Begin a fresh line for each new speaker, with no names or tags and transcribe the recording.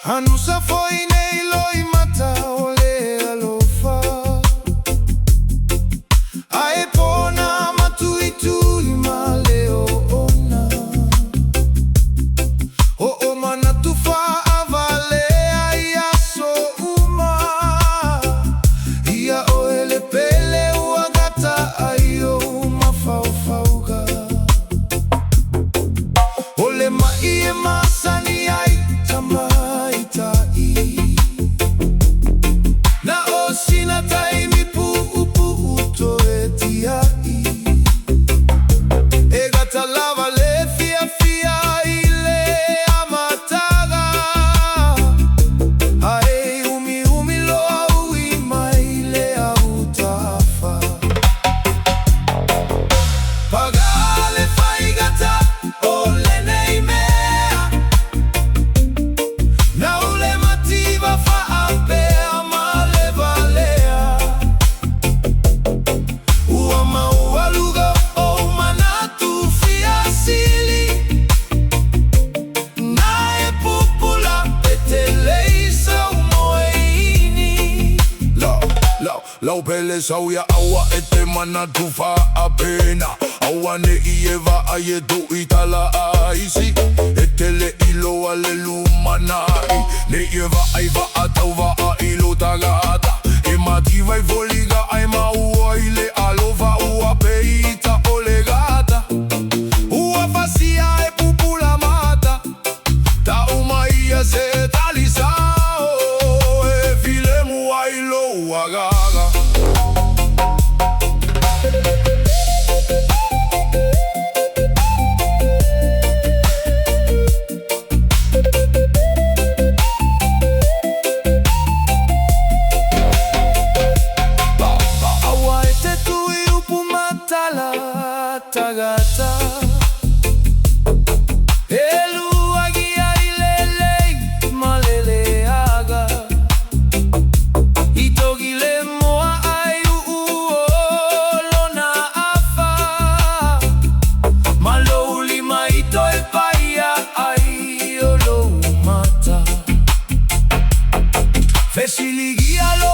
Hanusa foi nei loi mata ole alofa Ae pona matui tui ma leo ona O mana tufa avale ia so uma Ia oele pele uagata aio mafaufauga Ole mai e masani ai tama Na o sina taimi pu'u to e tiai E gata lava le fia fia i le amataga Ae umi lo au i mai le au tafa Pagale fai gata o le nei mea Na ule mativa fa Lau pele sauya awa ete mana tufa apena Awa ne ieva aye tu itala aisi Etele ilo alelu manai Ne ieva aiva atauva a ilo tagata E mativa i voliga ai maua ile alova ua peita olegata Ua fasia e pupula mata Ta uma ia se talisao E filemu ailo uagaga Tagata Elu agia ilelei malele aga Itogile moa ai uolona afa Malouli maito e paia ai olo mata Fesiligia lo